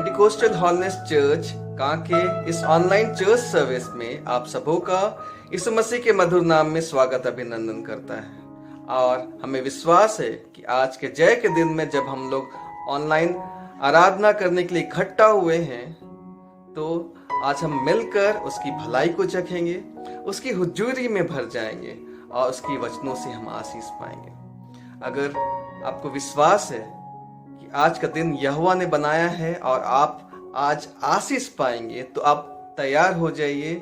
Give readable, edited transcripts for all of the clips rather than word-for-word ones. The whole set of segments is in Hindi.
पेंटिकोस्टल हॉलनेस चर्च कांके इस ऑनलाइन चर्च सर्विस में आप सबों का यीशु मसीह के मधुर नाम में स्वागत अभिनंदन करता है। और हमें विश्वास है कि आज के जय के दिन में जब हम लोग ऑनलाइन आराधना करने के लिए इकट्ठा हुए हैं तो आज हम मिलकर उसकी भलाई को चखेंगे, उसकी हुजूरी में भर जाएंगे और उसकी वचनों से हम आशीष पाएंगे। अगर आपको विश्वास है कि आज का दिन यहोवा ने बनाया है और आप आज आशीष पाएंगे तो आप तैयार हो जाइए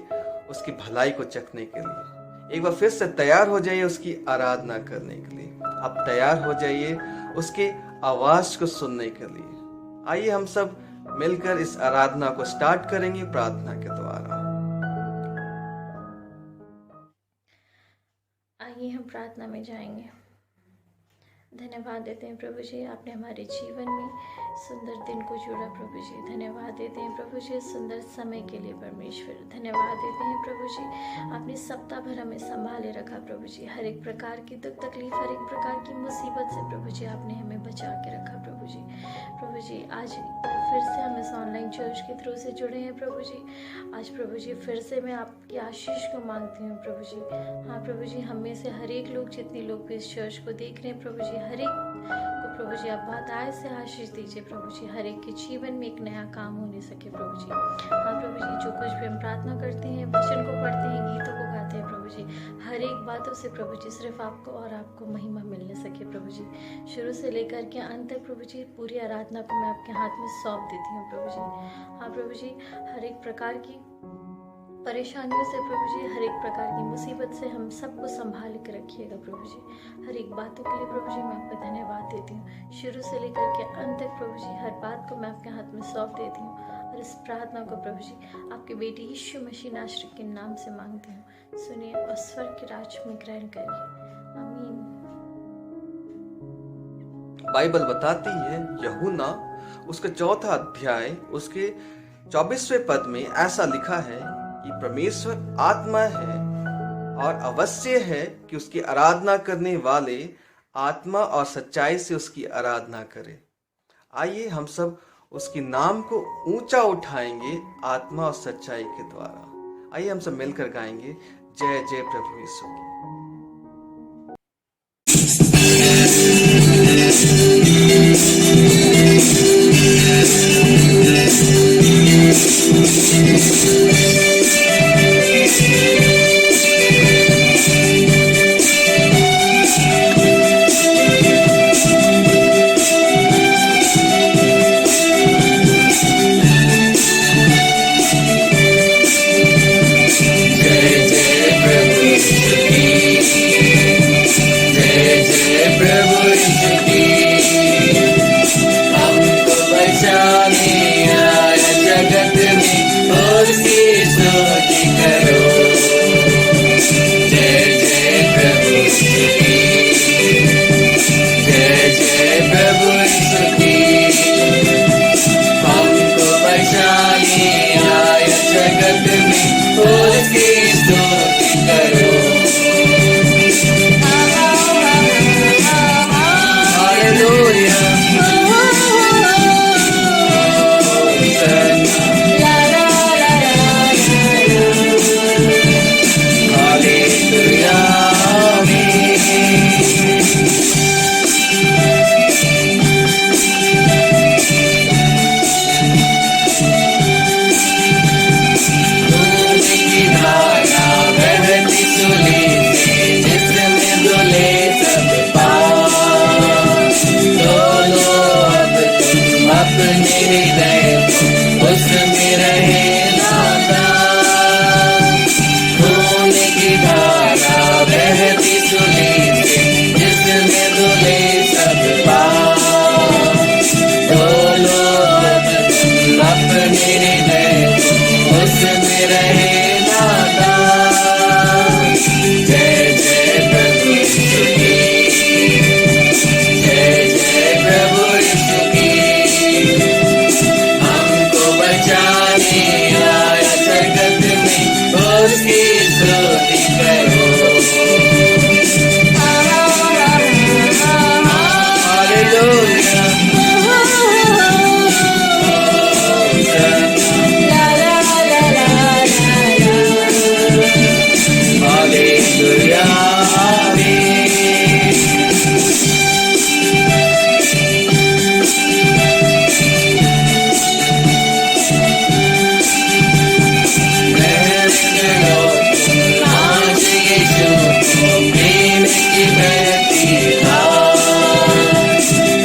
उसकी भलाई को चखने के लिए। एक बार फिर से तैयार हो जाइए उसकी आराधना करने के लिए। आप तैयार हो जाइए उसकी आवाज को सुनने के लिए। आइए हम सब मिलकर इस आराधना को स्टार्ट करेंगे प्रार्थना के द्वारा। आइए हम प्रार्थना में जाएंगे। धन्यवाद देते हैं प्रभु जी, आपने हमारे जीवन में सुंदर दिन को जोड़ा प्रभु जी। धन्यवाद देते हैं प्रभु जी सुंदर समय के लिए परमेश्वर। धन्यवाद देते हैं प्रभु जी, आपने सप्ताह भर हमें संभाले रखा प्रभु जी। हर एक प्रकार की दुख तकलीफ, हर एक प्रकार की मुसीबत से प्रभु जी आपने हमें बचा के रखा प्रभु जी। प्रभु जी आज फिर से हम इस ऑनलाइन चर्च के थ्रू से जुड़े हैं प्रभु जी। आज प्रभु जी फिर से मैं आपकी आशीष को मांगती हूँ प्रभु जी। हाँ प्रभु जी, हम में से हर एक लोग, जितने लोग भी इस चर्च को देख रहे हैं प्रभु जी, हर एक को प्रभु जी आप बात आय से आशीष दीजिए प्रभु जी। हर एक के जीवन में एक नया काम होने सके प्रभु जी। हाँ प्रभु जी, जो कुछ भी हम प्रार्थना करते हैं, वचन को पढ़ते हैं, गीतों को गाते हैं प्रभु जी, हर एक बातों से प्रभु जी सिर्फ आपको और आपको महिमा मिलने सके प्रभु जी। शुरू से लेकर के अंत तक प्रभु जी पूरी आराधना को मैं आपके हाथ में सौंप देती हूँ प्रभु जी। हाँ प्रभु जी, हर एक प्रकार की परेशानियों से प्रभु जी, हर एक प्रकार की मुसीबत से हम सबको संभाल के रखिएगा प्रभु जी। हर एक बातों के लिए प्रभु जी मैं आपको धन्यवाद देती हूँ। शुरू से लेकर के अंत तक प्रभु जी हर बात को मैं आपके हाथ में सौंप देती हूँ और इस प्रार्थना को प्रभु जी आपके बेटे यीशु मसीह नासरी के नाम से मांगती हूँ। सुनिए और स्वर्ग के राज में ग्रहण करिए, आमीन। बाइबल बताती है यूहन्ना उसका 4 अध्याय उसके 24वें पद में ऐसा लिखा है कि परमेश्वर आत्मा है और अवश्य है कि उसकी आराधना करने वाले आत्मा और सच्चाई से उसकी आराधना करें। आइए हम सब उसके नाम को ऊंचा उठाएंगे आत्मा और सच्चाई के द्वारा। आइए हम सब मिलकर गाएंगे जय जय प्रभु यीशु की। जय जय प्रभु यीशु की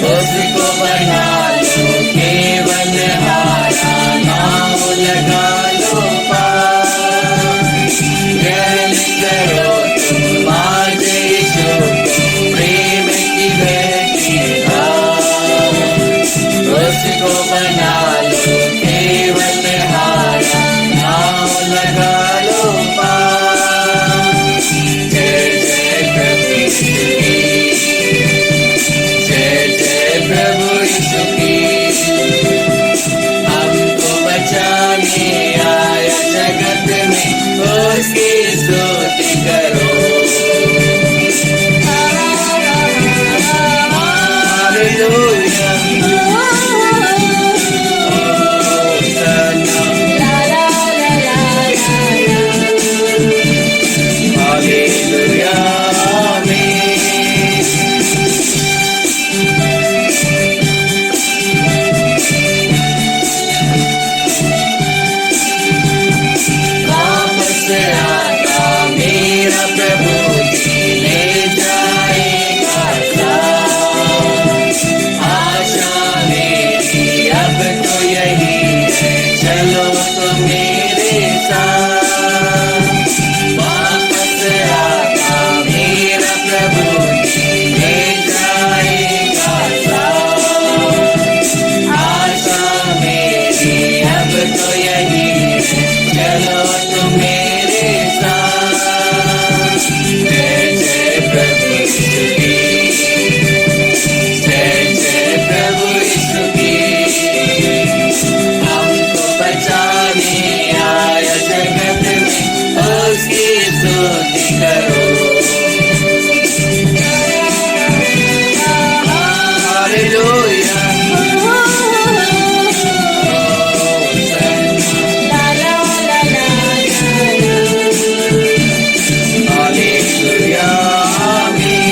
उसको बना लो केवल हारा, नाम लगा लो पार। ग्रहण करो तुम आज यीशु को, प्रेम की बहती धार। उसको बना लो केवल हारा, नाम लगा लो पार। जय जय प्रभु यीशु की, जय जय प्रभु यीशु की। हमको बचाने आया जगत में, उसकी स्तुति करो। हालेलुया, हालेलुया, आमीन। वापस आता मेरा प्रभु जी, ले जाएगा साथ। आशा मेरी अब तो यही है, चलो तो मेरे साथ। वापस आता मेरा प्रभु जी, ले जाएगा साथ। आशा मेरी अब तो यही है, चलो तो मेरे साथ। जय जय प्रभु यीशु की, जय जय प्रभु यीशु की। हमको बचाने आया जगत में, उसकी स्तुति करो। हालेलुया, हालेलुया, आमीन।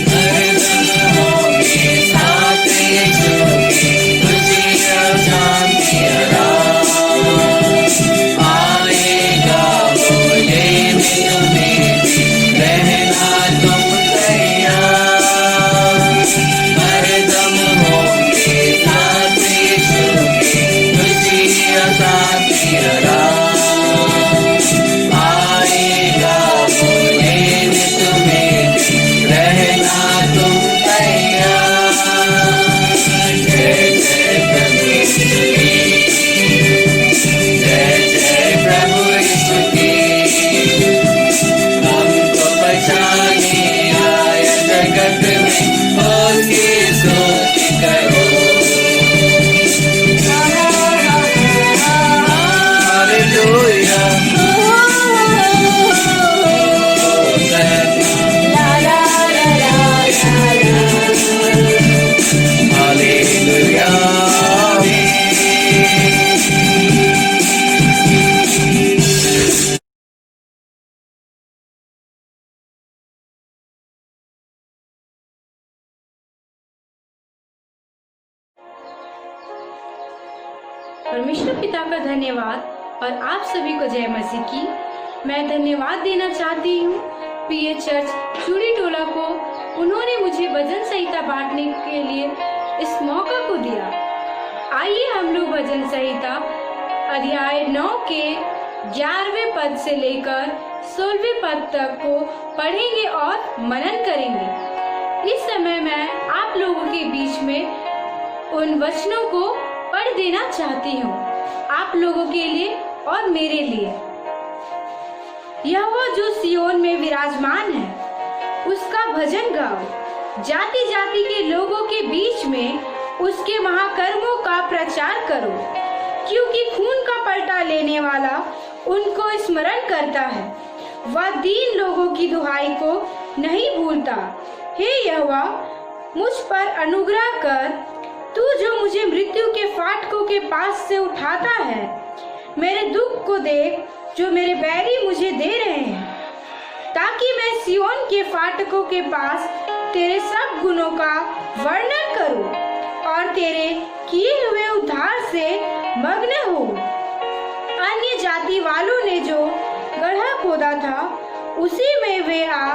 हरदम होंगे साथ यीशु के, खुशी और शांति आराम। आएगा वो लेने तुम्हें भी, रहना तुम तैयार। हरदम होंगे साथ यीशु के, खुशी और शांति आराम। आएगा वो लेने तुम्हें भी, रहना तुम तैयार। जय जय प्रभु यीशु की, जय जय प्रभु यीशु की। हमको बचाने आया जगत में, उसकी स्तुति करो। हालेलुया, हालेलुया, आमीन। परमेश्वर पिता का धन्यवाद और आप सभी को जय मसीह की। मैं धन्यवाद देना चाहती हूँ पीए चर्च चूड़ी टोला को। उन्होंने मुझे भजन संहिता बांटने के लिए इस मौका को दिया। आइए हम लोग भजन संहिता अध्याय 9 के 11वें पद से लेकर 16वें पद तक को पढ़ेंगे और मनन करेंगे। इस समय मैं आप लोगों के बीच में उन वचनों को पढ़ देना चाहती हूँ, आप लोगों के लिए और मेरे लिए। यहोवा जो सियोन में विराजमान है, उसका भजन गाओ। जाति जाति के लोगों के बीच में उसके महाकर्मों का प्रचार करो, क्योंकि खून का पलटा लेने वाला उनको स्मरण करता है। वह दीन लोगों की दुहाई को नहीं भूलता। हे यहोवा, मुझ पर अनुग्रह कर, तू जो मुझे मृत्यु के फाटकों के पास से उठाता है। मेरे दुख को देख जो मेरे बैरी मुझे दे रहे हैं, ताकि मैं सियोन के फाटकों के पास तेरे सब गुणों का वर्णन करूं। और तेरे किए हुए उद्धार से मग्न हो। अन्य जाति वालों ने जो गड्ढा खोदा था उसी में वे आ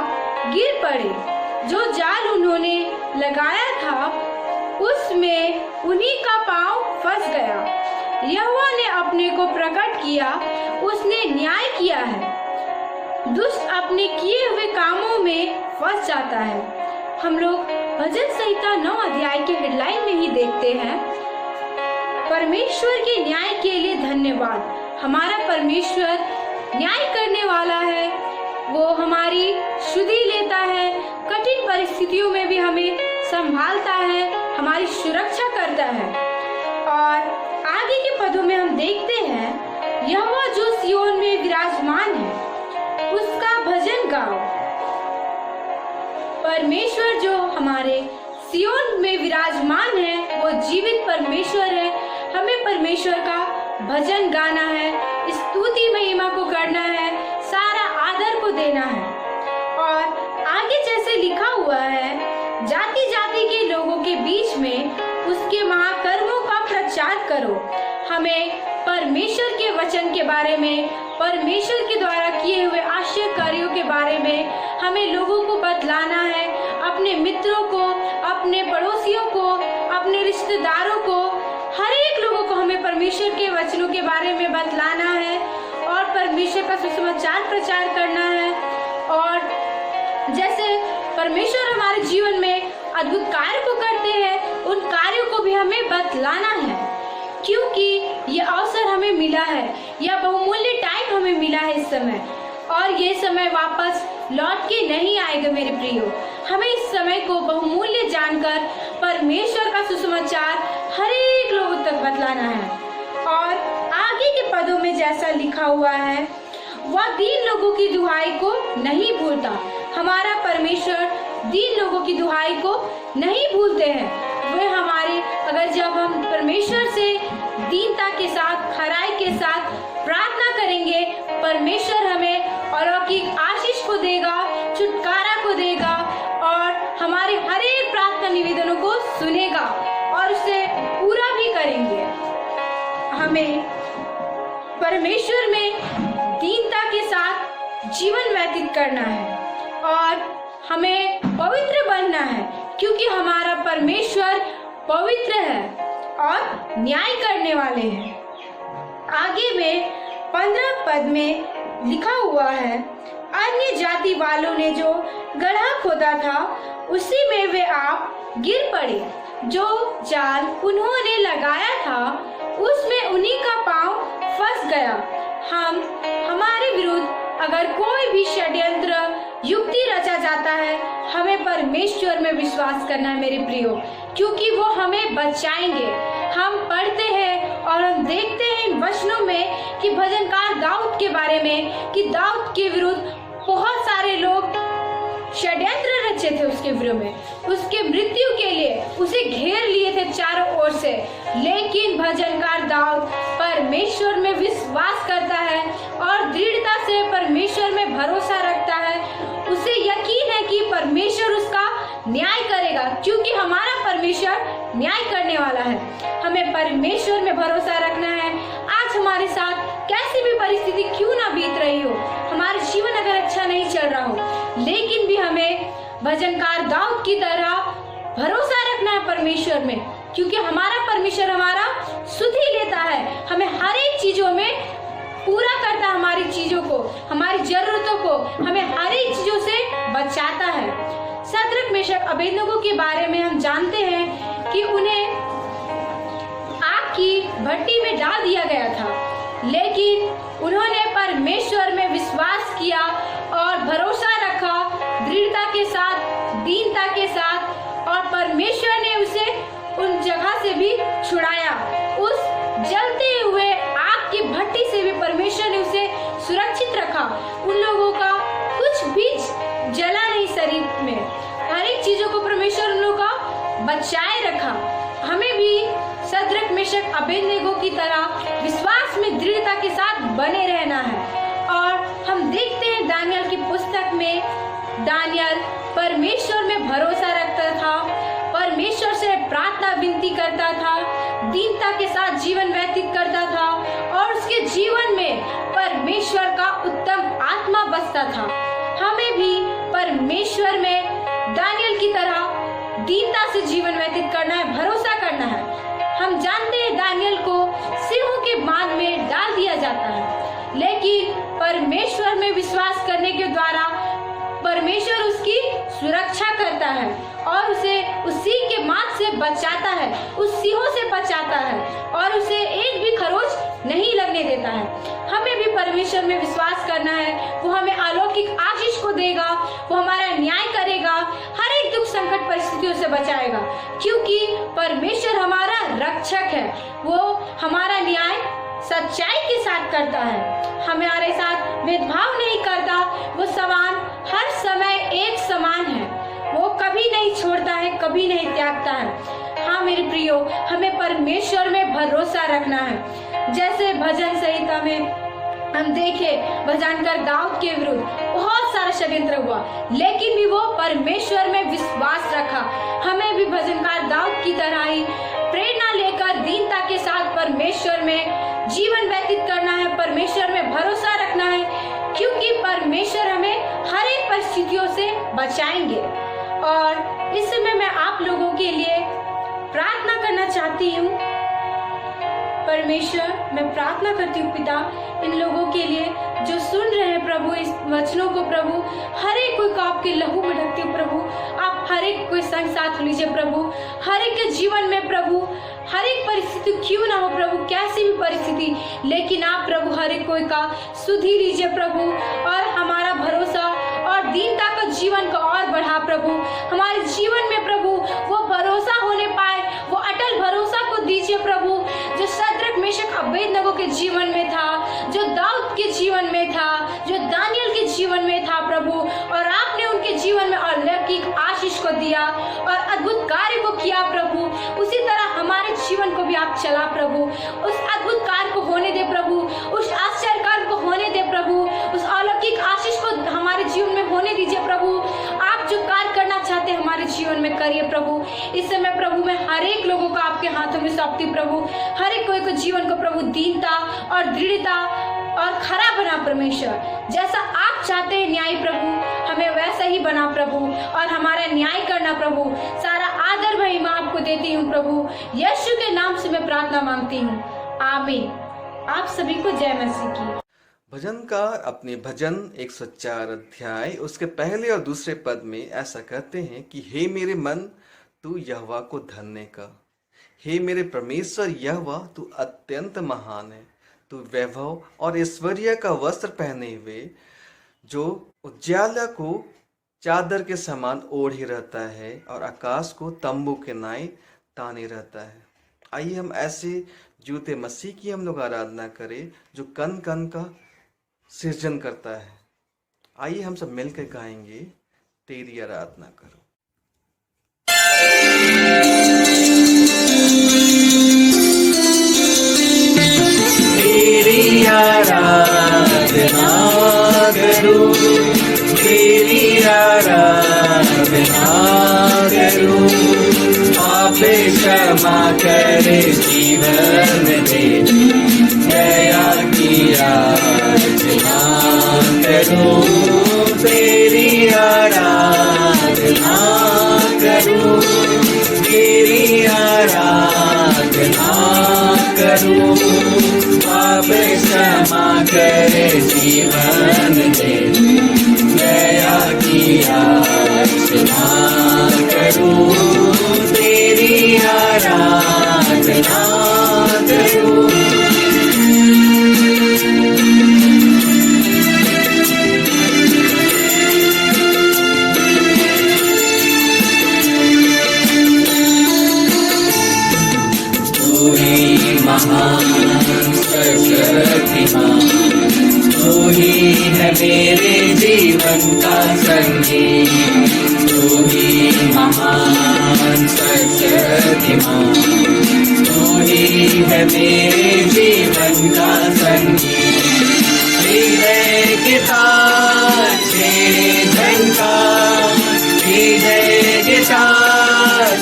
गिर पड़े। जो जाल उन्होंने लगाया था उसमें उन्हीं का पांव फंस गया। यहोवा ने अपने को प्रकट किया, उसने न्याय किया है। दुष्ट अपने किए हुए कामों में फंस जाता है। हम लोग भजन संहिता 9 अध्याय के हेडलाइन में ही देखते हैं, परमेश्वर के न्याय के लिए धन्यवाद। हमारा परमेश्वर न्याय करने वाला है, वो हमारी शुद्धि लेता है, कठिन परिस्थितियों में भी हमें संभालता है, हमारी सुरक्षा करता है। और आगे के पदों में हम देखते हैं, यहोवा जो सिय्योन में विराजमान है उसका भजन गाओ। परमेश्वर जो हमारे सिय्योन में विराजमान है वो जीवित परमेश्वर है। हमें परमेश्वर का भजन गाना है, स्तुति महिमा को करना है, सारा आदर को देना है। और आगे जैसे लिखा हुआ है, जाति जाति के लोगों के बीच में उसके महाकर्मों का प्रचार करो। हमें परमेश्वर के वचन के बारे में, परमेश्वर के द्वारा किए हुए आश्चर्य कार्यों के बारे में हमें लोगों को बतलाना है। अपने मित्रों को, अपने पड़ोसियों को, अपने रिश्तेदारों को, हर एक लोगों को हमें परमेश्वर के वचनों के बारे में बतलाना है और परमेश्वर का सुसमाचार प्रचार करना है। और जैसे परमेश्वर हमारे जीवन में अद्भुत कार्य को करते हैं, उन कार्यों को भी हमें बतलाना है, क्योंकि ये अवसर हमें मिला है, यह बहुमूल्य टाइम हमें मिला है इस समय, और ये समय वापस लौट के नहीं आएगा। मेरे प्रियो, हमें इस समय को बहुमूल्य जानकर परमेश्वर का सुसमाचार हर एक लोगों तक बतलाना है। और आगे के पदों में जैसा लिखा हुआ है, वह दीन लोगों की दुहाई को नहीं भूलता। हमारा परमेश्वर दीन लोगों की दुहाई को नहीं भूलते हैं। वे हमारे, अगर जब हम परमेश्वर से दीनता के साथ, खराई के साथ प्रार्थना करेंगे, परमेश्वर हमें अलौकिक आशीष को देगा, छुटकारा को देगा और हमारे हर एक प्रार्थना निवेदनों को सुनेगा और उसे पूरा भी करेंगे। हमें परमेश्वर में दीनता के साथ जीवन व्यतीत करना है और हमें पवित्र बनना है, क्योंकि हमारा परमेश्वर पवित्र है और न्याय करने वाले हैं। आगे में 15 पद में लिखा हुआ है, अन्य जाति वालों ने जो गड्ढा खोदा था उसी में वे आप गिर पड़े। जो जाल उन्होंने लगाया था उसमें उन्हीं का पांव फंस गया। हमारे विरुद्ध अगर कोई भी षड्यंत्र, युक्ति रचा जाता है, हमें परमेश्वर में विश्वास करना है मेरे प्रियो, क्योंकि वो हमें बचाएंगे। हम पढ़ते हैं और हम देखते हैं इन वचनों में कि भजनकार दाऊद के बारे में, कि दाऊद के विरुद्ध बहुत सारे लोग षड्यंत्र रचे थे उसके विरुद्ध में, उसके मृत्यु के लिए उसे घेर लिए थे चारों ओर से। लेकिन भजनकार दाऊद परमेश्वर में विश्वास करता है और दृढ़ता से परमेश्वर में भरोसा रखता है। उसे यकीन है कि परमेश्वर उसका न्याय करेगा, क्योंकि हमारा परमेश्वर न्याय करने वाला है। हमें परमेश्वर में भरोसा रखना है। आज हमारे साथ कैसी भी परिस्थिति क्यों ना बीत रही हो, हमारा जीवन अगर अच्छा नहीं चल रहा हो, लेकिन भी हमें भजनकार दाऊद की तरह भरोसा रखना है परमेश्वर में, क्योंकि हमारा परमेश्वर हमारा सुध ही लेता है। हमें हर एक चीजों में पूरा करता है, हमारी चीजों को, हमारी जरूरतों को, हमें हर एक चीजों से बचाता है। शद्रक, मेशक, अबेदनगो के बारे में हम जानते हैं कि उन्हें आग की भट्टी में डाल दिया गया था, लेकिन उन्होंने परमेश्वर में विश्वास किया और भरोसा रखा दृढ़ता के साथ, दीनता के साथ, और परमेश्वर ने उसे उन जगह से भी छुड़ाया। उस जलते हुए आग की भट्टी से भी परमेश्वर ने उसे सुरक्षित रखा। उन लोगों का कुछ भी जला नहीं शरीर में, हर एक चीजों को परमेश्वर उन लोगों का बचाए रखा। हमें भी शद्रक, मेशक, अबेदनगो की तरह विश्वास में दृढ़ता के साथ बने रहना है। और हम देखते हैं दानियल की पुस्तक में, दानियल परमेश्वर में भरोसा रखता था, परमेश्वर से प्रार्थना विनती करता था, दीनता के साथ जीवन व्यतीत करता था और उसके जीवन में परमेश्वर का उत्तम आत्मा बसता था। हमें भी परमेश्वर में दानियल की तरह दीनता से जीवन व्यतीत करना है, भरोसा करना है। हम जानते हैं दानियल को सिंहों के बांध में डाल दिया जाता है, लेकिन परमेश्वर में विश्वास करने के द्वारा परमेश्वर उसकी सुरक्षा करता है और उसे उस सिंह के मांस से बचाता है, उस सिंहों से बचाता है और उसे एक भी खरोच नहीं लगने देता है। हमें भी परमेश्वर में विश्वास करना है, वो हमें अलौकिक आशीष को देगा, वो हमारा न्याय करेगा, हर एक दुख संकट परिस्थितियों से बचाएगा, क्योंकि परमेश्वर हमारा रक्षक है। वो हमारा न्याय सच्चाई के साथ करता है, हमारे साथ भेदभाव नहीं करता। वो समान हर समय एक समान है, वो कभी नहीं छोड़ता है, कभी नहीं त्यागता है। हाँ मेरे प्रियो, हमें परमेश्वर में भरोसा रखना है। जैसे भजन संहिता में हम देखे, भजनकर दाऊद के विरुद्ध बहुत सारा षड्यंत्र हुआ, लेकिन भी वो परमेश्वर में विश्वास रखा। हमें भी भजनकार दाऊद की तरह ही प्रेरणा लेकर दीनता के साथ परमेश्वर में जीवन व्यतीत करना है, परमेश्वर में भरोसा रखना है, क्योंकि परमेश्वर हमें हर एक परिस्थितियों से बचाएंगे। और इस समय मैं आप लोगों के लिए प्रार्थना करना चाहती हूँ। परमेश्वर, मैं प्रार्थना करती हूँ पिता, इन लोगों के लिए जो सुन रहे हैं प्रभु इस वचनों को, प्रभु हर एक कोई को आपके लहू में ढकते हो प्रभु, आप हर एक कोई संग साथ लीजिए प्रभु, हर एक के जीवन में प्रभु, हर एक परिस्थिति क्यों ना हो प्रभु, कैसी भी परिस्थिति, लेकिन आप प्रभु हर एक कोई का सुधि लीजिए प्रभु, और हमारा भरोसा और दीनता का जीवन को और बढ़ा प्रभु, हमारे जीवन में प्रभु वो भरोसा होने पाए, वो अटल भरोसा को दीजिए प्रभु, जो शद्रक मेशक अबेदनगो के जीवन में था, जो दाऊद के जीवन में था, जो दानियल के जीवन में था प्रभु, और आपने उनके जीवन में अलौकिक आशीष को दिया और अद्भुत कार्य को किया प्रभु। उसी तरह हमारे जीवन को भी आप चला प्रभु, उस अद्भुत कार्य को होने दे प्रभु, उस आश्चर्य कार्य को होने दे प्रभु, उस अलौकिक आशीष को हमारे जीवन में होने दीजिए प्रभु। आप जो कार्य करना चाहते हैं हमारे जीवन में करिए प्रभु। इस समय प्रभु मैं हर एक लोगों को आपके हाथों में सौंपती प्रभु, हर एक कोई को जीवन को प्रभु दीनता और दृढ़ता और खरा बना परमेश्वर, जैसा आप चाहते हैं न्याय प्रभु, हमें वैसा ही बना प्रभु, और हमारा न्याय करना प्रभु। सारा आदर महिमा आपको देती हूँ प्रभु, यीशु के नाम से मैं प्रार्थना मांगती हूँ, आमीन। आप सभी को जय मसीह की। भजनकार अपने भजन 104 अध्याय उसके पहले और दूसरे पद में ऐसा कहते हैं कि हे मेरे मन, तू यहोवा को धन्य कर, हे मेरे परमेश्वर यहोवा, तू अत्यंत महान है। तू वैभव और ऐश्वर्य का वस्त्र पहने हुए, जो उज्ज्वला को चादर के समान ओढ़े रहता है और आकाश को तंबू के नाई ताने रहता है। आइए हम ऐसे जूते मसीह की हम लोग आराधना करें, जो कन कन का सृजन करता है। आइए हम सब मिलकर गाएंगे, तेरी आराधना करो। तेरी आराधना करूं, तेरी आराधना करूं, पाप क्षमा करे जीवन दे, दया की आराधना करूं, तेरी आराधना करूं, तेरी आराधना करूं, पाप क्षमा करे जीवन दे, दया की आराधना करूं, तेरी आराधना करूं। महान शक्तिमान, तू ही है मेरे जीवन का संगी, तू ही महान शक्तिमान, तू ही है मेरे जीवन का संगी। हृदय के तार झनका, हृदय के तार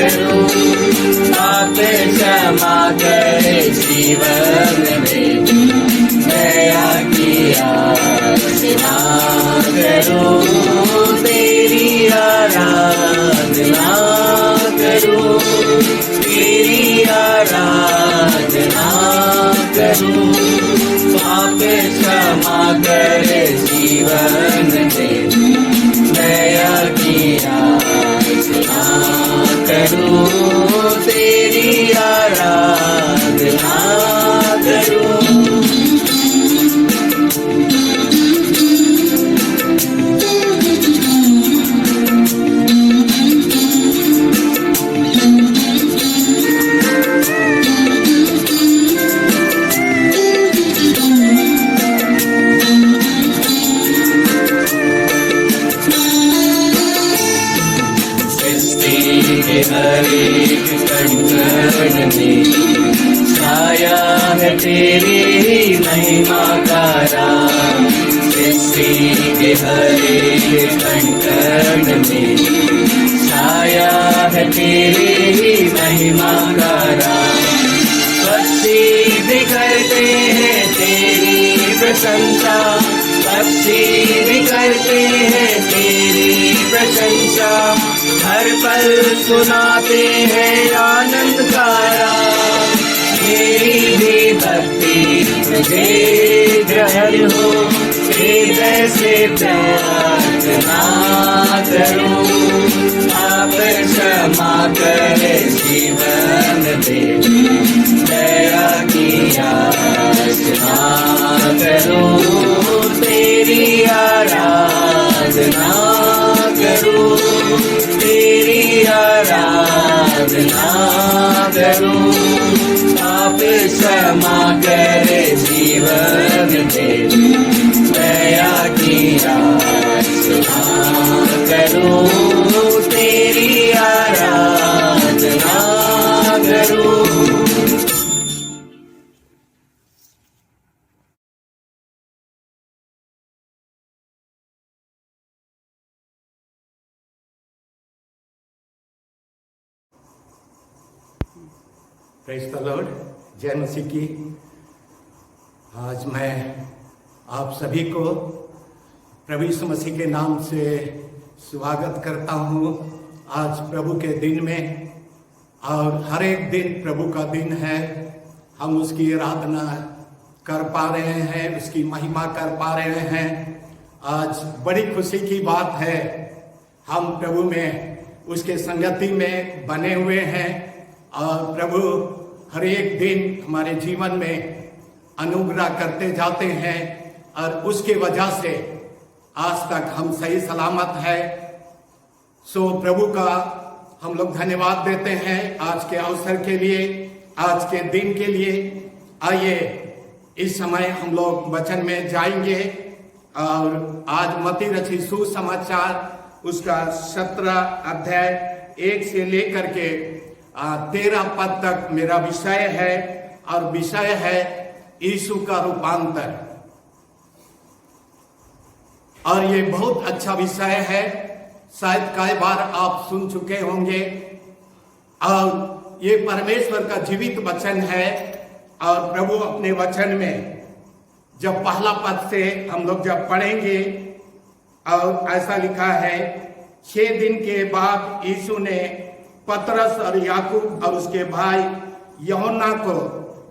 करो, पाप क्षमा करे जीवन में, दया की याचना करो, तेरी आराधना करो, तेरी आराधना करो, पाप क्षमा करे जीवन में, दया की याचना करो, तेरी आराधना करो। हरेक कण में छाया है तेरी महिमा का राज, सृष्टि के हरेक कण में छाया है तेरी महिमा का राज। पक्षी भी करते हैं तेरी प्रशंसा, पक्षी भी करते हैं तेरी प्रशंसा, हर पल सुनाते हैं आनंद का राग। मेरी भी भक्ति मुझे ग्रहण हो, हृदय से प्रार्थना करो, पाप क्षमा करे जीवन में, दया की याचना करो, तेरी आराधना करो, तेरी आराधना करो, पाप क्षमा करे जीवन में, दया की याचना करो, तेरी आराधना करो। प्रेज़ द लॉर्ड, जय मसीह की। आज मैं आप सभी को प्रभु यीशु मसीह के नाम से स्वागत करता हूँ आज प्रभु के दिन में। और हर एक दिन प्रभु का दिन है, हम उसकी आराधना कर पा रहे हैं, उसकी महिमा कर पा रहे हैं। आज बड़ी खुशी की बात है, हम प्रभु में उसके संगति में बने हुए हैं और प्रभु हर एक दिन हमारे जीवन में अनुग्रह करते जाते हैं और उसके वजह से आज तक हम सही सलामत है। सो प्रभु का हम लोग धन्यवाद देते हैं आज के अवसर के लिए, आज के दिन के लिए। आइए इस समय हम लोग वचन में जाएंगे और आज मत्ती रचित सुसमाचार उसका 17 अध्याय 1 से लेकर के 13 पद तक मेरा विषय है और विषय है यीशु का रूपांतर। और ये बहुत अच्छा विषय है, शायद कई बार आप सुन चुके होंगे। और ये परमेश्वर का जीवित वचन है और प्रभु अपने वचन में जब पहला पद से हम लोग जब पढ़ेंगे और ऐसा लिखा है, 6 दिन के बाद यीशु ने पतरस और याकूब और उसके भाई यूहन्ना को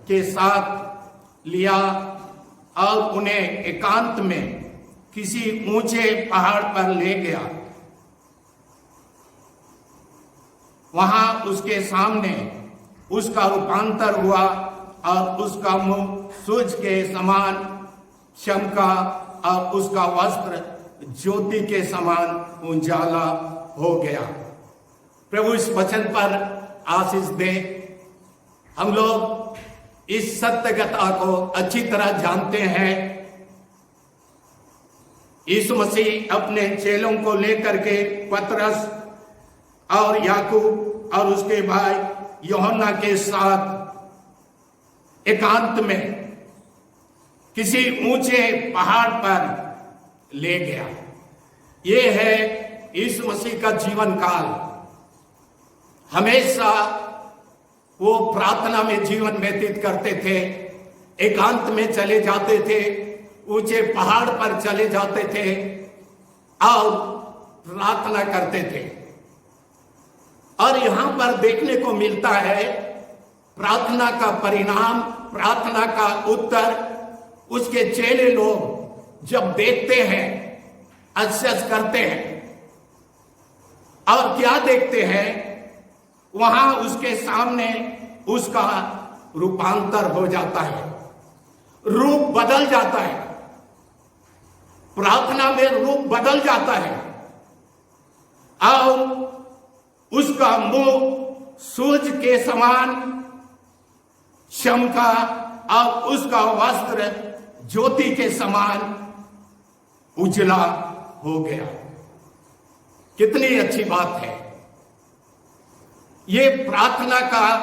के साथ लिया और उन्हें एकांत में किसी ऊंचे पहाड़ पर ले गया। वहां उसके सामने उसका रूपांतर हुआ और उसका मुंह सूरज के समान चमका और उसका वस्त्र ज्योति के समान उजाला हो गया। प्रभु इस वचन पर आशीष दे। हम लोग इस सत्यता को अच्छी तरह जानते हैं। यीशु मसीह अपने चेलों को लेकर के पतरस और याकूब और उसके भाई यूहन्ना के साथ एकांत में किसी ऊंचे पहाड़ पर ले गया। ये है यीशु मसीह का जीवन काल। हमेशा वो प्रार्थना में जीवन व्यतीत करते थे, एकांत में चले जाते थे, ऊंचे पहाड़ पर चले जाते थे और प्रार्थना करते थे। और यहां पर देखने को मिलता है प्रार्थना का परिणाम, प्रार्थना का उत्तर उसके चेले लोग जब देखते हैं, आश्चर्य करते हैं। और क्या देखते हैं? वहां उसके सामने उसका रूपांतर हो जाता है, रूप बदल जाता है, प्रार्थना में रूप बदल जाता है और उसका मुंह सूरज के समान चमका और उसका वस्त्र ज्योति के समान उजला हो गया। कितनी अच्छी बात है। ये प्रार्थना का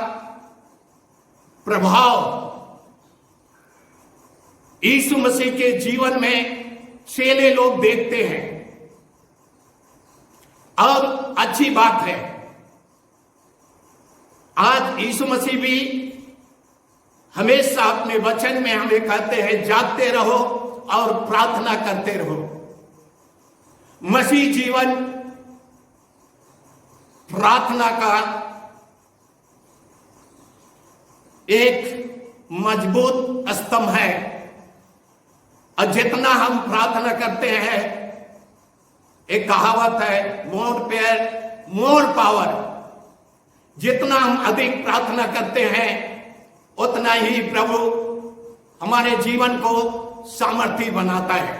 प्रभाव यीशु मसीह के जीवन में चेले लोग देखते हैं। और अच्छी बात है, आज यीशु मसीह भी हमेशा अपने वचन में हमें कहते हैं जागते रहो और प्रार्थना करते रहो। मसीह जीवन प्रार्थना का एक मजबूत स्तंभ है। और जितना हम प्रार्थना करते हैं, एक कहावत है, मोर प्रेयर मोर पावर। जितना हम अधिक प्रार्थना करते हैं उतना ही प्रभु हमारे जीवन को सामर्थ्य बनाता है।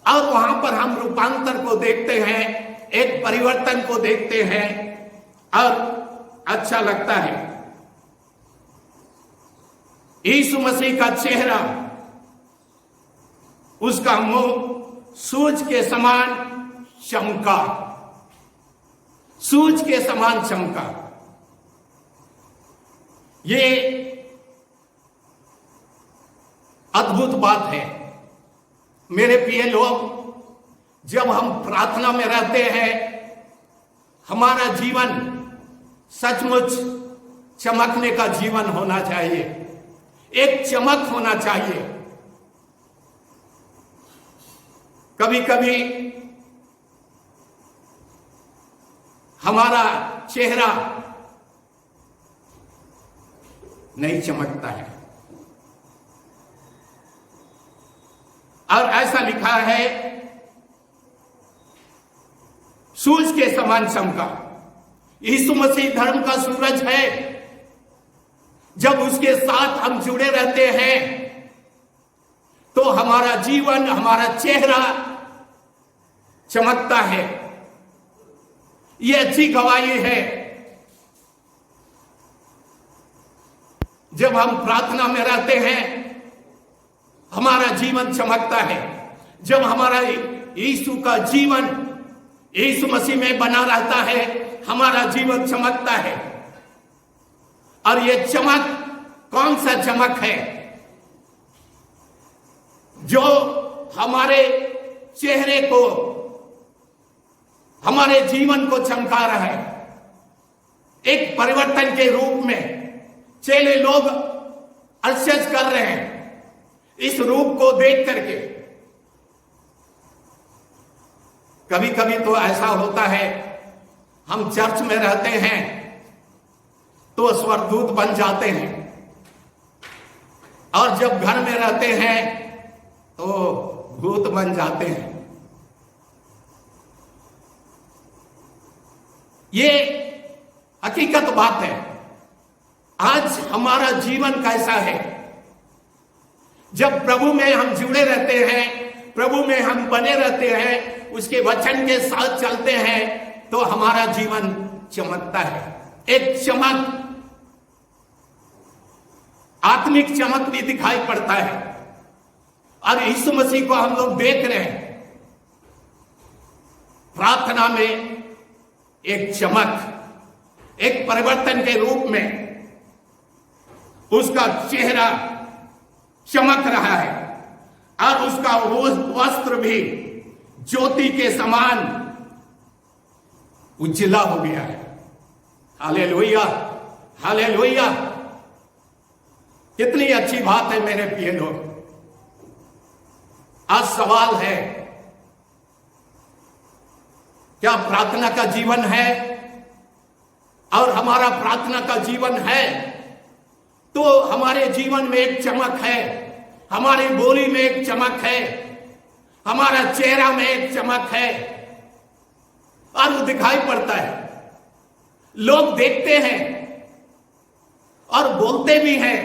और वहां पर हम रूपांतर को देखते हैं, एक परिवर्तन को देखते हैं और अच्छा लगता है। यीशु मसीह का चेहरा, उसका मुंह सूरज के समान चमका, सूरज के समान चमका। ये अद्भुत बात है मेरे प्रिय लोग। जब हम प्रार्थना में रहते हैं, हमारा जीवन सचमुच चमकने का जीवन होना चाहिए, एक चमक होना चाहिए। कभी कभी हमारा चेहरा नहीं चमकता है। और ऐसा लिखा है, सूरज के समान चमका। यीशु मसीह धर्म का सूरज है। जब उसके साथ हम जुड़े रहते हैं तो हमारा जीवन, हमारा चेहरा चमकता है। ये अच्छी गवाही है। जब हम प्रार्थना में रहते हैं, हमारा जीवन चमकता है। जब हमारा यीशु का जीवन यीशु मसीह में बना रहता है, हमारा जीवन चमकता है। और ये चमक कौन सा चमक है? जो हमारे चेहरे को, हमारे जीवन को चमका रहा है। एक परिवर्तन के रूप में चेले लोग आश्चर्य कर रहे हैं इस रूप को देख करके। कभी कभी तो ऐसा होता है, हम चर्च में रहते हैं तो स्वर्गदूत बन जाते हैं, और जब घर में रहते हैं तो भूत बन जाते हैं। ये हकीकत बात है। आज हमारा जीवन कैसा है? जब प्रभु में हम जुड़े रहते हैं, प्रभु में हम बने रहते हैं, उसके वचन के साथ चलते हैं, तो हमारा जीवन चमकता है। एक चमक, आत्मिक चमक भी दिखाई पड़ता है। और यीशु मसीह को हम लोग देख रहे हैं प्रार्थना में, एक चमक, एक परिवर्तन के रूप में उसका चेहरा चमक रहा है और उसका वस्त्र भी ज्योति के समान उजला हो गया है। Hallelujah, hallelujah. कितनी अच्छी बात है मेरे प्रिय लोग। आज सवाल है, क्या प्रार्थना का जीवन है? और हमारा प्रार्थना का जीवन है तो हमारे जीवन में एक चमक है, हमारी बोली में एक चमक है, हमारा चेहरा में एक चमक है और वो दिखाई पड़ता है, लोग देखते हैं और बोलते भी हैं।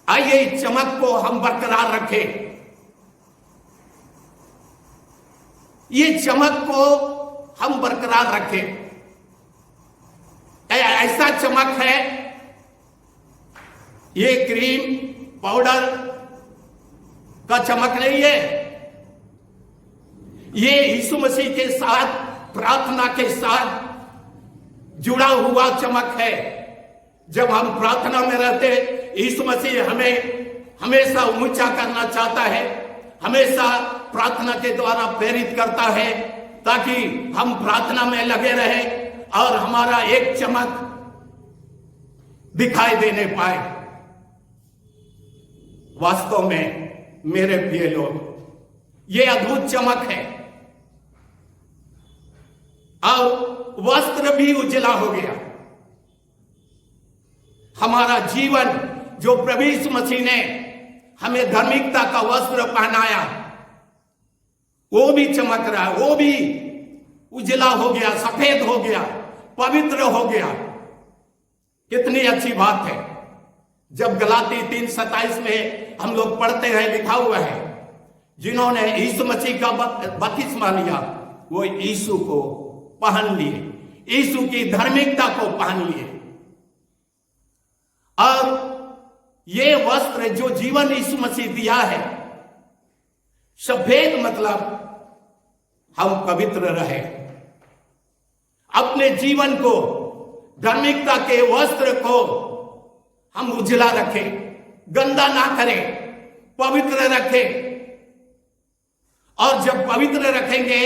आइए इस चमक को हम बरकरार रखें। ये चमक को हम बरकरार रखें। ऐसा चमक है, ये क्रीम पाउडर का चमक नहीं है, ये यीशु मसीह के साथ, प्रार्थना के साथ जुड़ा हुआ चमक है। जब हम प्रार्थना में रहते, यीशु मसीह हमें हमेशा ऊंचा करना चाहता है, हमेशा प्रार्थना के द्वारा प्रेरित करता है ताकि हम प्रार्थना में लगे रहे और हमारा एक चमक दिखाई देने पाए। वास्तव में मेरे प्रिय लोग, ये अद्भुत चमक है और वस्त्र भी उजला हो गया। हमारा जीवन जो प्रभु यीशु मसीह ने हमें धार्मिकता का वस्त्र पहनाया, वो भी चमक रहा है, वो भी उजला हो गया, सफेद हो गया, पवित्र हो गया। कितनी अच्छी बात है। जब गलाती 3:27 में हम लोग पढ़ते हैं, लिखा हुआ है, जिन्होंने यीशु मसीह का बपतिस्मा लिया वो यीशु को पहन लिए, यीशु की धार्मिकता को पहन लिए। और ये वस्त्र जो जीवन यीशु मसीह दिया है, सफेद मतलब हम पवित्र रहे, अपने जीवन को, धार्मिकता के वस्त्र को हम उजला रखें, गंदा ना करें, पवित्र रखें। और जब पवित्र रखेंगे,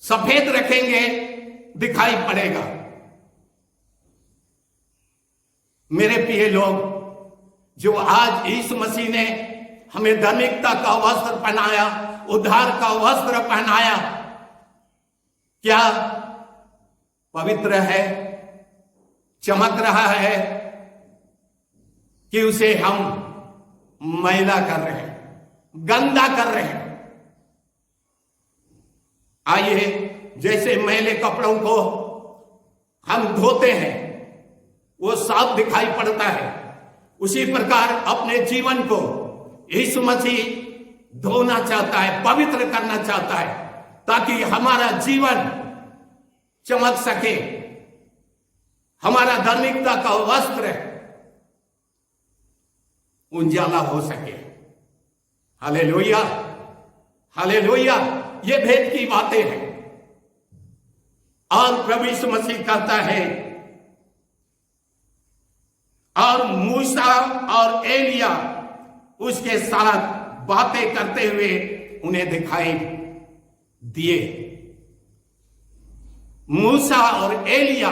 सफेद रखेंगे, दिखाई पड़ेगा। मेरे प्रिय लोग, जो आज यीशु मसीह ने हमें धार्मिकता का वस्त्र पहनाया, उद्धार का वस्त्र पहनाया, क्या पवित्र है, चमक रहा है कि उसे हम मैला कर रहे हैं, गंदा कर रहे हैं? आइए, जैसे मैले कपड़ों को हम धोते हैं, वो साफ दिखाई पड़ता है, उसी प्रकार अपने जीवन को यीशु मसीह धोना चाहता है, पवित्र करना चाहता है, ताकि हमारा जीवन चमक सके, हमारा धार्मिकता का वस्त्र उजाला हो सके। Hallelujah, hallelujah. ये भेद की बातें हैं। और प्रभु यीशु मसीह कहता है, और मूसा और एलिया उसके साथ बातें करते हुए उन्हें दिखाई दिए। मूसा और एलिया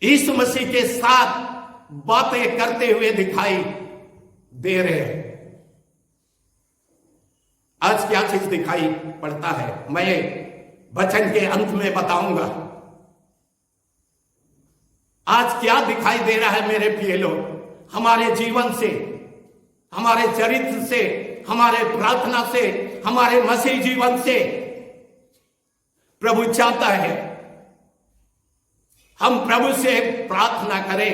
यीशु मसीह के साथ बातें करते हुए दिखाई दे रहे हैं। आज क्या चीज दिखाई पड़ता है, मैं वचन के अंत में बताऊंगा। आज क्या दिखाई दे रहा है मेरे प्रिय लोग, हमारे जीवन से, हमारे चरित्र से, हमारे प्रार्थना से, हमारे मसीह जीवन से? प्रभु चाहता है हम प्रभु से प्रार्थना करें,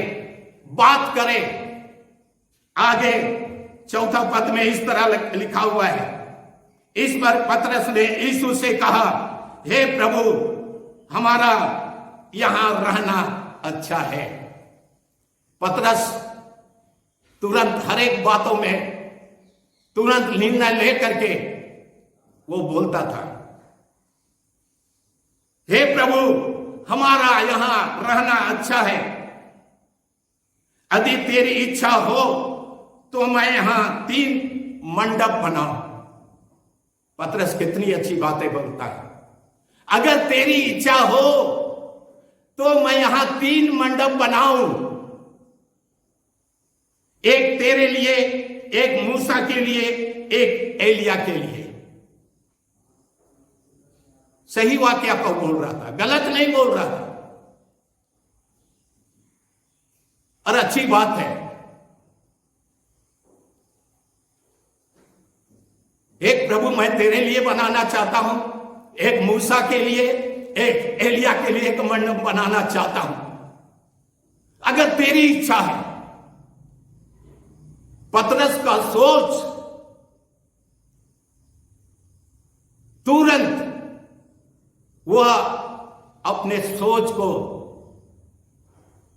बात करें। आगे 4 पद में इस तरह लिखा हुआ है, इस पर पतरस ने यीशु से कहा, हे प्रभु, हमारा यहां रहना अच्छा है। पतरस तुरंत हर एक बातों में तुरंत निर्णय लेकर के वो बोलता था, हे प्रभु, हमारा यहां रहना अच्छा है। यदि तेरी इच्छा हो तो मैं यहां 3 मंडप बनाऊं। पतरस कितनी अच्छी बातें बोलता है। अगर तेरी इच्छा हो तो मैं यहां 3 मंडप बनाऊं, एक तेरे लिए, एक मूसा के लिए, एक एलिया के लिए। सही वाक्य को बोल रहा था, गलत नहीं बोल रहा था, और अच्छी बात है। एक प्रभु मैं तेरे लिए बनाना चाहता हूं, एक मूसा के लिए, एक एलिया के लिए एक मंडप बनाना चाहता हूं, अगर तेरी इच्छा है। पतरस का सोच तुरंत वह अपने सोच को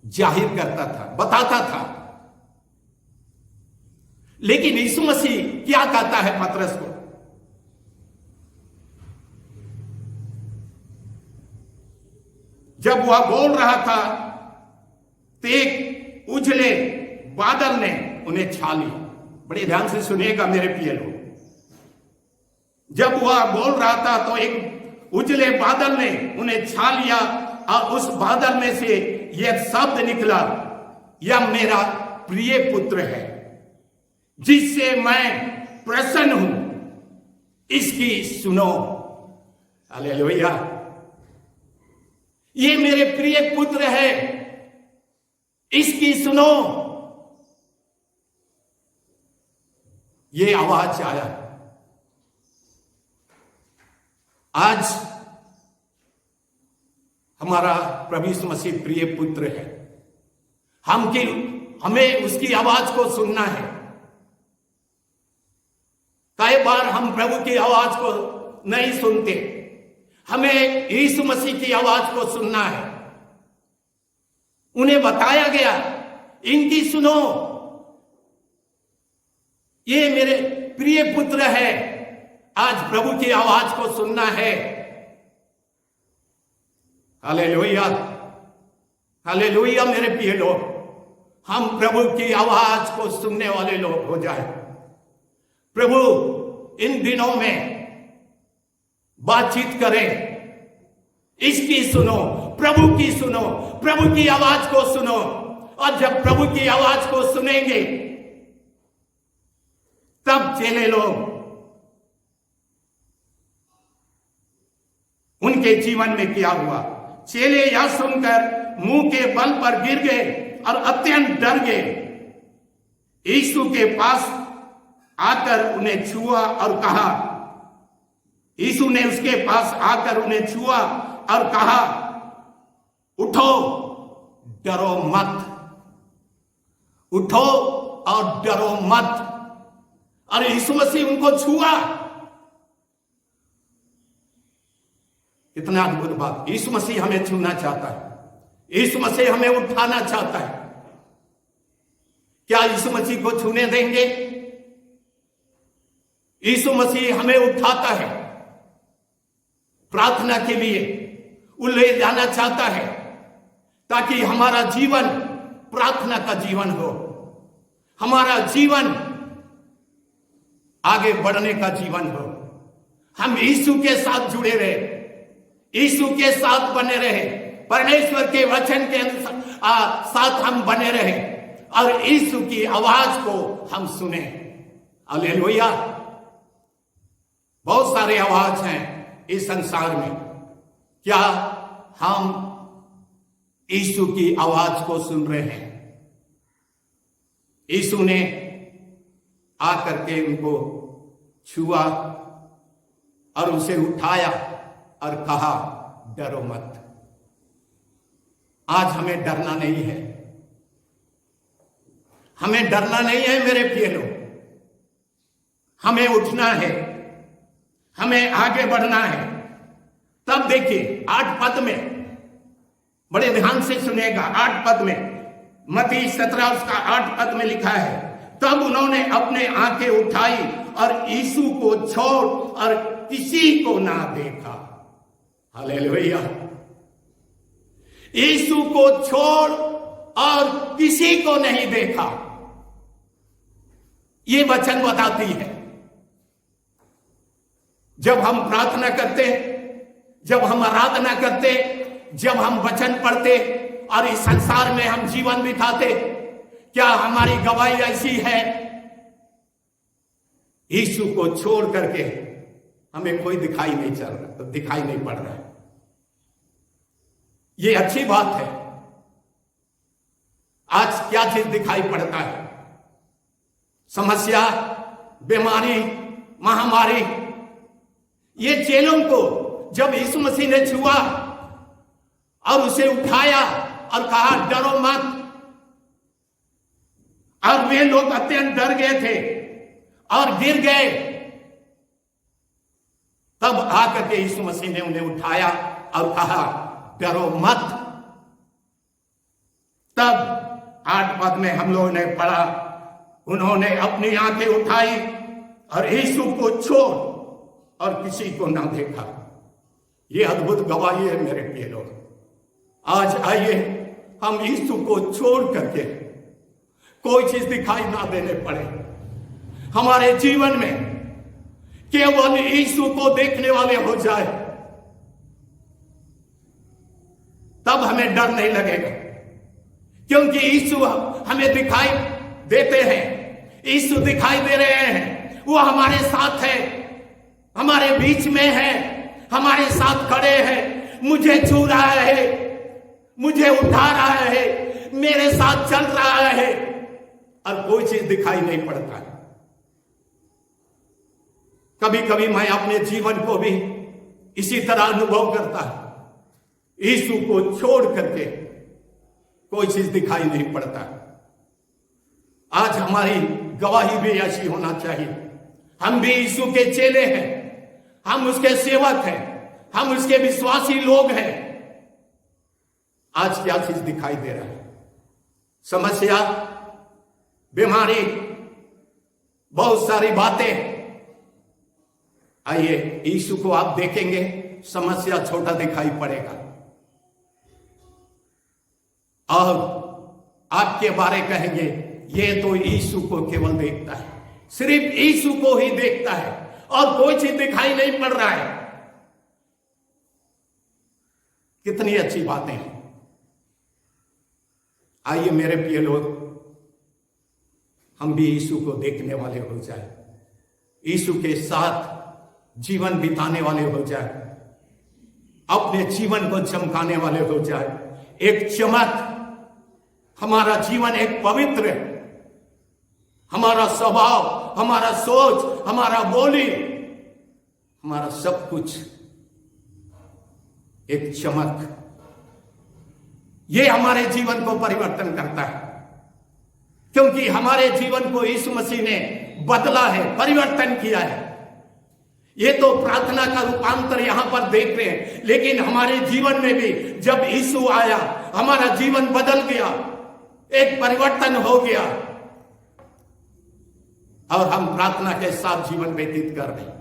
जाहिर करता था, बताता था। लेकिन यीशु मसीह क्या कहता है पतरस को? जब वह बोल रहा था तो एक उजले बादल ने उन्हें छा लिया। बड़े ध्यान से सुनिएगा मेरे प्रिय लोग। जब वह बोल रहा था तो एक उजले बादल ने उन्हें छा लिया और उस बादल में से यह शब्द निकला, यह मेरा प्रिय पुत्र है जिससे मैं प्रसन्न हूं, इसकी सुनो। हालेलुया। ये मेरे प्रिय पुत्र है, इसकी सुनो। ये आवाज आया। आज हमारा प्रभु यीशु मसीह प्रिय पुत्र है। हमें उसकी आवाज को सुनना है। कई बार हम प्रभु की आवाज को नहीं सुनते। हमें यीशु मसीह की आवाज को सुनना है। उन्हें बताया गया, इनकी सुनो, ये मेरे प्रिय पुत्र है। आज प्रभु की आवाज को सुनना है। Hallelujah, hallelujah. मेरे प्रिय लोग, हम प्रभु की आवाज को सुनने वाले लोग हो जाए। प्रभु इन दिनों में बातचीत करें, इसकी सुनो, प्रभु की सुनो, प्रभु की आवाज को सुनो। और जब प्रभु की आवाज को सुनेंगे तब चेले लोग, उनके जीवन में क्या हुआ? चेले यह सुनकर मुंह के बल पर गिर गए और अत्यंत डर गए। यीशु के पास आकर उन्हें छुआ और कहा, यीशु ने उसके पास आकर उन्हें छुआ और कहा, उठो, डरो मत, उठो और डरो मत। और यीशु मसीह उनको छुआ। कितना अद्भुत बात। यीशु मसीह हमें छूना चाहता है। यीशु मसीह हमें उठाना चाहता है। क्या यीशु मसीह को छूने देंगे? यीशु मसीह हमें उठाता है, प्रार्थना के लिए वो ले जाना चाहता है, ताकि हमारा जीवन प्रार्थना का जीवन हो, हमारा जीवन आगे बढ़ने का जीवन हो। हम यीशु के साथ जुड़े रहे, यीशु के साथ बने रहे, परमेश्वर के वचन के साथ हम बने रहे और यीशु की आवाज को हम सुने। हालेलुया। बहुत सारे आवाज हैं इस संसार में। क्या हम यीशु की आवाज को सुन रहे हैं? यीशु ने आकर के उनको छुआ और उसे उठाया और कहा, डरो मत। आज हमें डरना नहीं है, हमें डरना नहीं है मेरे प्रिय लोग। हमें उठना है, हमें आगे बढ़ना है। तब देखिए 8 पद में, बड़े ध्यान से सुनिएगा। 8 पद में, मत्ती 17 उसका 8 पद में लिखा है, तब उन्होंने अपने आंखें उठाई और यीशु को छोड़ और किसी को ना देखा। हालेलुया। यीशु को छोड़ और किसी को नहीं देखा। ये वचन बताती है। जब हम प्रार्थना करते हैं, जब हम आराधना करते, जब हम वचन पढ़ते और इस संसार में हम जीवन बिताते, क्या हमारी गवाही ऐसी है? यीशु को छोड़ करके हमें कोई दिखाई नहीं चल रहा, दिखाई नहीं पड़ रहा है। ये अच्छी बात है। आज क्या चीज दिखाई पड़ता है? समस्या, बीमारी, महामारी। ये चेलों को जब यीशु मसीह ने छुआ और उसे उठाया और कहा डरो मत, और वे लोग अत्यंत डर गए थे और गिर गए, तब आकर के यीशु मसीह ने उन्हें उठाया और कहा डरो मत। तब 8 पद में हम लोगों ने पढ़ा, उन्होंने अपनी आंखें उठाई और यीशु को छोड़ और किसी को ना देखा। ये अद्भुत गवाही है मेरे प्रिय लोग। आज आइए हम यीशु को छोड़ करके कोई चीज दिखाई ना देने पड़े, हमारे जीवन में केवल यीशु को देखने वाले हो जाए, तब हमें डर नहीं लगेगा, क्योंकि यीशु हमें दिखाई देते हैं, यीशु दिखाई दे रहे हैं, वो हमारे साथ है, हमारे बीच में है, हमारे साथ खड़े हैं, मुझे छू रहा है, मुझे उठा रहा है, मेरे साथ चल रहा है, और कोई चीज दिखाई नहीं पड़ता है। कभी कभी मैं अपने जीवन को भी इसी तरह अनुभव करता है, यीशु को छोड़ करके कोई चीज दिखाई नहीं पड़ता। आज हमारी गवाही भी ऐसी होना चाहिए। हम भी यीशु के चेले हैं, हम उसके सेवक हैं, हम उसके विश्वासी लोग हैं। आज क्या चीज दिखाई दे रहा है? समस्या, बीमारी, बहुत सारी बातें। आइए यीशु को आप देखेंगे, समस्या छोटा दिखाई पड़ेगा और आपके बारे कहेंगे ये तो यीशु को केवल देखता है, सिर्फ यीशु को ही देखता है और कोई चीज दिखाई नहीं पड़ रहा है। कितनी अच्छी बातें हैं। आइए मेरे प्रिय लोग, हम भी यीशु को देखने वाले हो जाए, यीशु के साथ जीवन बिताने वाले हो जाए, अपने जीवन को चमकाने वाले हो जाए। एक चमक, हमारा जीवन एक पवित्र, हमारा स्वभाव, हमारा सोच, हमारा बोली, हमारा सब कुछ एक चमक, ये हमारे जीवन को परिवर्तन करता है, क्योंकि हमारे जीवन को यीशु मसीह ने बदला है, परिवर्तन किया है। ये तो प्रार्थना का रूपांतर यहां पर देख रहे हैं, लेकिन हमारे जीवन में भी जब यीशु आया, हमारा जीवन बदल गया, एक परिवर्तन हो गया और हम प्रार्थना के साथ जीवन व्यतीत कर रहे हैं।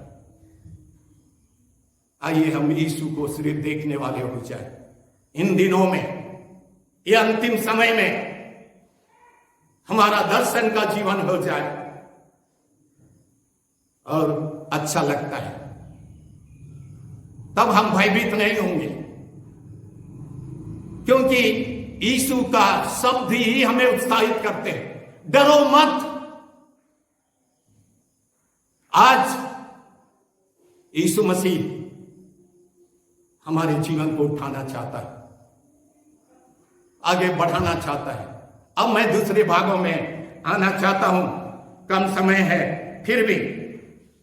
आइए हम यीशु को सिर्फ देखने वाले हो जाए। इन दिनों में, ये अंतिम समय में हमारा दर्शन का जीवन हो जाए और अच्छा लगता है, तब हम भयभीत नहीं होंगे, क्योंकि यीशु का शब्द ही हमें उत्साहित करते हैं, डरो मत। आज यीशु मसीह हमारे जीवन को उठाना चाहता है, आगे बढ़ाना चाहता है। अब मैं दूसरे भागों में आना चाहता हूं, कम समय है, फिर भी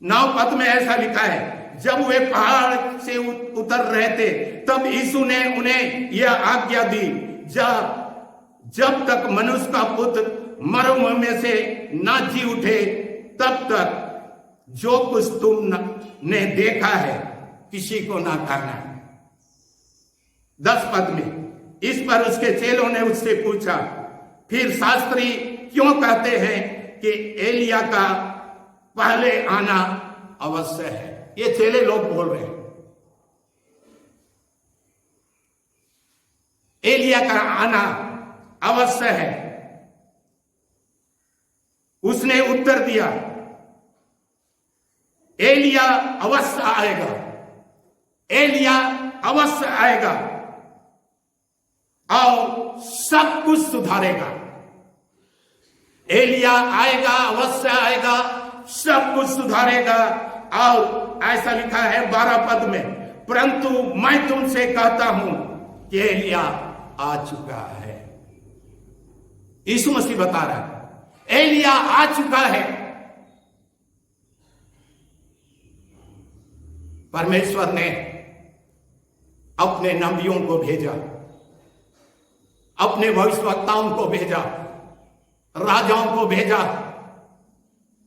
9 पद में ऐसा लिखा है, जब वे पहाड़ से उतर रहे थे तब यीशु ने उन्हें यह आज्ञा दी, जब तक मनुष्य का पुत्र मरों में से ना जी उठे, तब तक जो कुछ तुमने देखा है किसी को ना कहना। 10 पद में, इस पर उसके चेलों ने उससे पूछा, फिर शास्त्री क्यों कहते हैं कि एलिया का पहले आना अवश्य है? ये चेले लोग बोल रहे हैं, एलिया का आना अवश्य है। उसने उत्तर दिया, एलिया अवश्य आएगा, एलिया अवश्य आएगा और सब कुछ सुधारेगा। एलिया आएगा, अवश्य आएगा, सब कुछ सुधारेगा। और ऐसा लिखा है 12 पद में, परंतु मैं तुमसे कहता हूं कि एलिया आ चुका है। यीशु मसीह बता रहा है एलिया आ चुका है। परमेश्वर ने अपने नबियों को भेजा, अपने भविष्यवक्ताओं को भेजा, राजाओं को भेजा,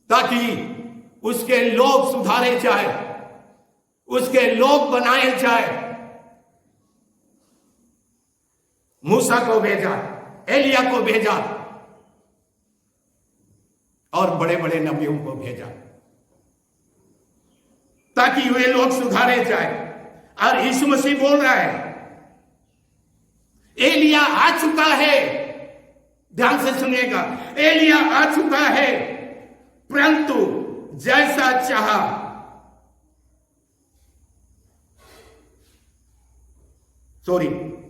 ताकि उसके लोग सुधारे जाए, उसके लोग बनाए जाए। मूसा को भेजा, एलिया को भेजा और बड़े बड़े नबियों को भेजा, ताकि वे लोग सुधारे जाए। और यीशु मसीह बोल रहा है एलिया आ चुका है। ध्यान से सुनिएगा, एलिया आ चुका है, परंतु जैसा चाहा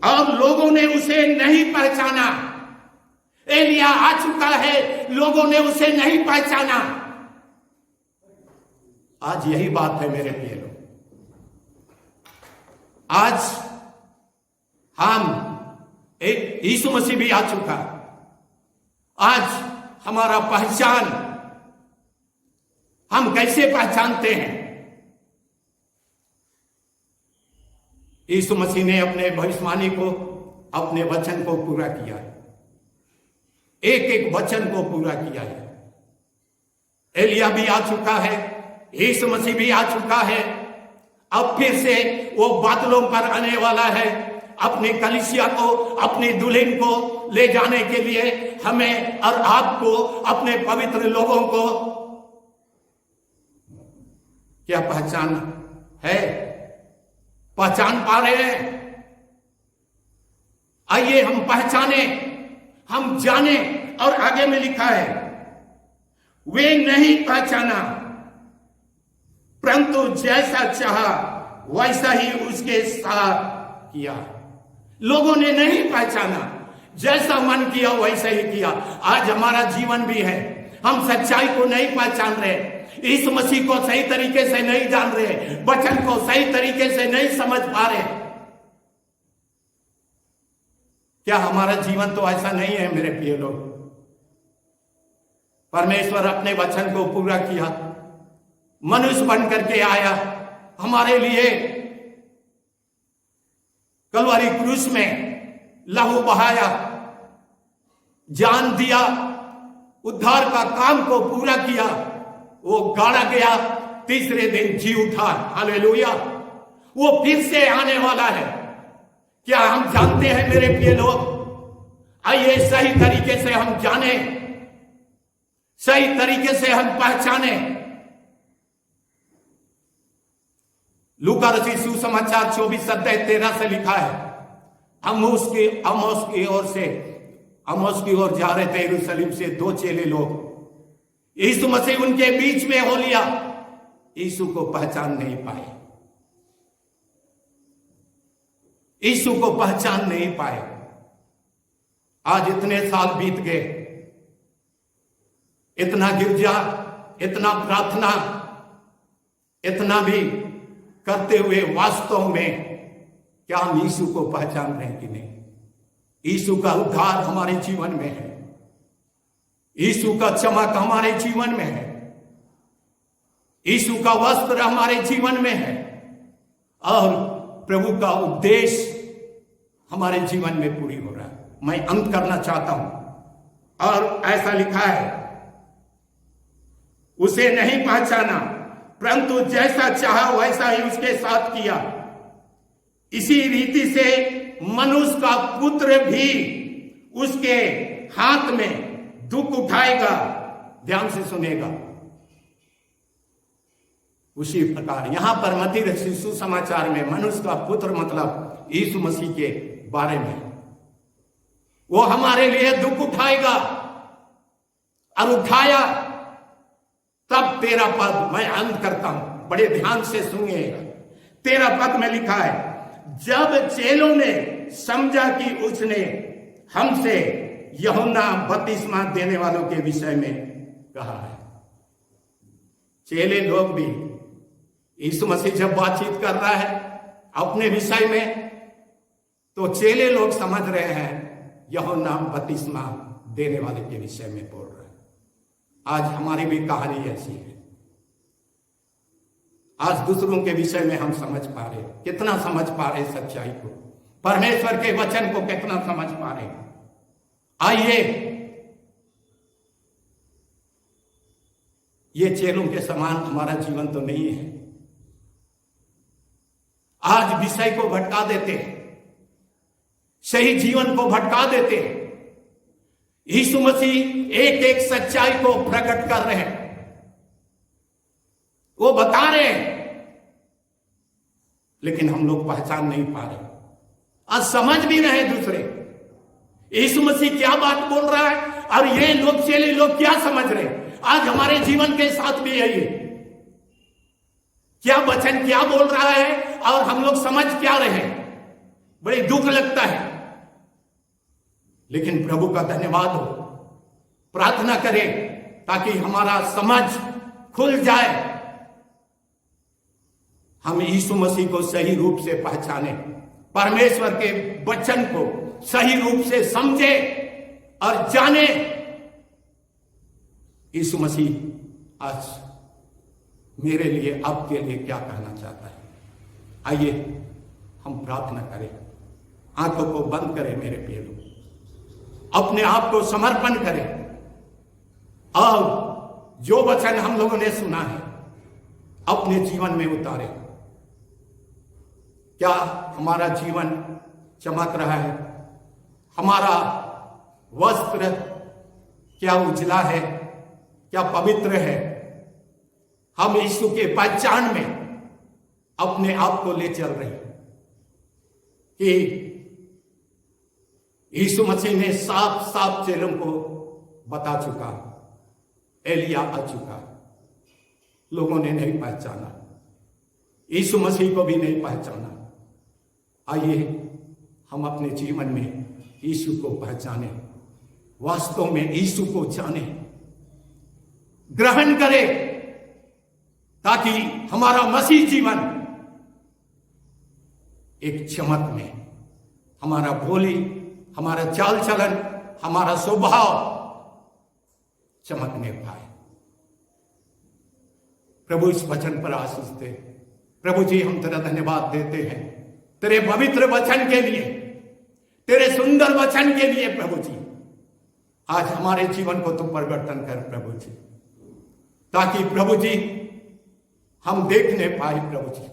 और लोगों ने उसे नहीं पहचाना। एलिया आ चुका है, लोगों ने उसे नहीं पहचाना। आज यही बात है मेरे प्रिय लोग। आज हम एक यीशु मसीह भी आ चुका। आज हमारा पहचान हम कैसे पहचानते हैं? यीशु मसीह ने अपने भविष्यवाणी को, अपने वचन को पूरा किया है। एक एक वचन को पूरा किया है। एलिया भी आ चुका है, यीशु मसीह भी आ चुका है। अब फिर से वो बादलों पर आने वाला है, अपनी कलीसिया को, अपनी दुल्हन को ले जाने के लिए हमें और आपको, अपने पवित्र लोगों को क्या पहचान है? पहचान पा रहे हैं? आइए हम पहचाने, हम जाने। और आगे में लिखा है वे नहीं पहचाना, परंतु जैसा चाहा वैसा ही उसके साथ किया। लोगों ने नहीं पहचाना, जैसा मन किया वैसा ही किया। आज हमारा जीवन भी है, हम सच्चाई को नहीं पहचान रहे, इस मसीह को सही तरीके से नहीं जान रहे, वचन को सही तरीके से नहीं समझ पा रहे। क्या हमारा जीवन तो ऐसा नहीं है मेरे प्रिय लोग? परमेश्वर अपने वचन को पूरा किया, मनुष्य बन करके आया, हमारे लिए कलवरी क्रूस में लहू बहाया, जान दिया, उद्धार का काम को पूरा किया। वो गाड़ा गया, तीसरे दिन जी उठा। हालेलुया! वो फिर से आने वाला है। क्या हम जानते हैं मेरे प्रिय लोग? आइए सही तरीके से हम जाने, सही तरीके से हम पहचाने। लूका रचित सुसमाचार 24 अध्याय 13 से लिखा है, अमोस की ओर जा रहे थे यरूशलेम से 2 चेले लोग। यीशु मसीह उनके बीच में हो लिया, यीशु को पहचान नहीं पाए, यीशु को पहचान नहीं पाए। आज इतने साल बीत गए, इतना गिरजा, इतना प्रार्थना, इतना भी करते हुए वास्तव में क्या हम यीशु को पहचान रहे हैं कि नहीं? यीशु का उद्धार हमारे जीवन में है, यीशु का चमक हमारे जीवन में है, यीशु का वस्त्र हमारे जीवन में है, और प्रभु का उद्देश्य हमारे जीवन में पूरी हो रहा है। मैं अंत करना चाहता हूं, और ऐसा लिखा है, उसे नहीं पहचाना, परंतु जैसा चाहा वैसा ही उसके साथ किया। इसी रीति से मनुष्य का पुत्र भी उसके हाथ में दुख उठाएगा। ध्यान से सुनेगा। उसी प्रकार यहां पर मत्ती रचित सुसमाचार में मनुष्य का पुत्र मतलब यीशु मसीह के बारे में, वो हमारे लिए दुख उठाएगा, और उठाया। तब 13 पद मैं अंत करता हूं, बड़े ध्यान से सुनिए। 13 पद में लिखा है, जब चेलों ने समझा कि उसने हमसे यूहन्ना बपतिस्मा देने वालों के विषय में कहा है। चेले लोग भी यीशु मसीह जब बातचीत कर रहा है अपने विषय में, तो चेले लोग समझ रहे हैं यूहन्ना बपतिस्मा देने वाले के विषय में बोल रहे हैं। आज हमारी भी कहानी ऐसी है। आज दूसरों के विषय में हम समझ पा रहे, कितना समझ पा रहे सच्चाई को, परमेश्वर के वचन को कितना समझ पा रहे। आइए ये चेलों के समान हमारा जीवन तो नहीं है। आज विषय को भटका देते हैं, सही जीवन को भटका देते हैं। यीशु मसीह एक एक सच्चाई को प्रकट कर रहे हैं, वो बता रहे हैं, लेकिन हम लोग पहचान नहीं पा रहे। आज समझ भी रहे दूसरे यीशु मसीह क्या बात बोल रहा है और ये लोग चेले लोग क्या समझ रहे हैं। आज हमारे जीवन के साथ भी यही है, क्या वचन क्या बोल रहा है और हम लोग समझ क्या रहे हैं। बड़े दुख लगता है, लेकिन प्रभु का धन्यवाद हो। प्रार्थना करें ताकि हमारा समझ खुल जाए, हम यीशु मसीह को सही रूप से पहचाने, परमेश्वर के वचन को सही रूप से समझे और जाने। यीशु मसीह आज मेरे लिए, आपके लिए क्या कहना चाहता है। आइए हम प्रार्थना करें, आंखों को बंद करें मेरे प्रिय लोग, अपने आप को समर्पण करें और जो वचन हम लोगों ने सुना है अपने जीवन में उतारे। क्या हमारा जीवन चमक रहा है? हमारा वस्त्र क्या उजला है? क्या पवित्र है? हम यीशु के पहचान में अपने आप को ले चल रहे हैं कि यीशु मसीह ने साफ साफ चेलों को बता चुका, एलिया आ चुका, लोगों ने नहीं पहचाना, यीशु मसीह को भी नहीं पहचाना। आइए हम अपने जीवन में यीशु को पहचाने, वास्तव में यीशु को जाने, ग्रहण करें, ताकि हमारा मसीह जीवन एक चमक में, हमारा बोली, हमारा चाल चलन, हमारा स्वभाव चमकने पाए। प्रभु इस वचन पर आशीष दे। प्रभु जी हम तेरा धन्यवाद देते हैं तेरे पवित्र वचन के लिए, तेरे सुंदर वचन के लिए। प्रभु जी आज हमारे जीवन को तुम परिवर्तन कर प्रभु जी, ताकि प्रभु जी हम देखने पाए, प्रभु जी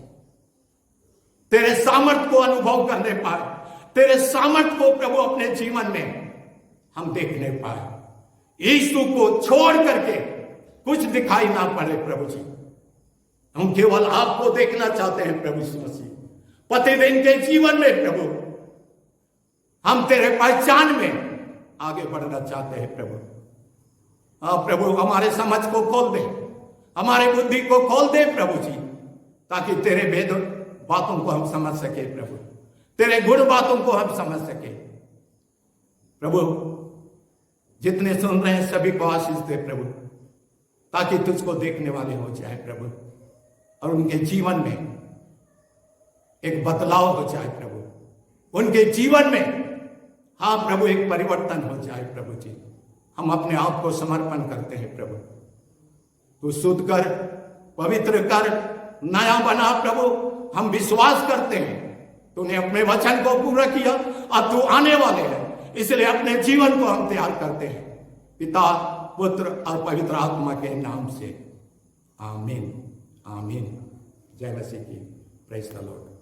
तेरे सामर्थ को अनुभव करने पाए, तेरे सामर्थ को प्रभु अपने जीवन में हम देखने पाए। यीशु को छोड़ करके कुछ दिखाई ना पड़े प्रभु जी, हम केवल आपको देखना चाहते हैं प्रभु यीशु मसीह। प्रतिदिन के जीवन में प्रभु हम तेरे पहचान में आगे बढ़ना चाहते हैं प्रभु। हाँ प्रभु हमारे समझ को खोल दे, हमारे बुद्धि को खोल दे प्रभु जी, ताकि तेरे वेद बातों को हम समझ सके प्रभु, तेरे गुण बातों को हम समझ सके प्रभु। जितने सुन रहे हैं सभी को आशीष दे प्रभु, ताकि तुझको देखने वाले हो जाए प्रभु, और उनके जीवन में एक बदलाव हो जाए प्रभु, उनके जीवन में हाँ प्रभु एक परिवर्तन हो जाए प्रभु जी। हम अपने आप को समर्पण करते हैं प्रभु, तू शुद्ध कर, पवित्र कर, नया बना प्रभु। हम विश्वास करते हैं तूने अपने वचन को पूरा किया और तू आने वाले हैं, इसलिए अपने जीवन को हम तैयार करते हैं पिता, पुत्र और पवित्र आत्मा के नाम से। आमीन आमीन। जय मसीह की। Praise the Lord.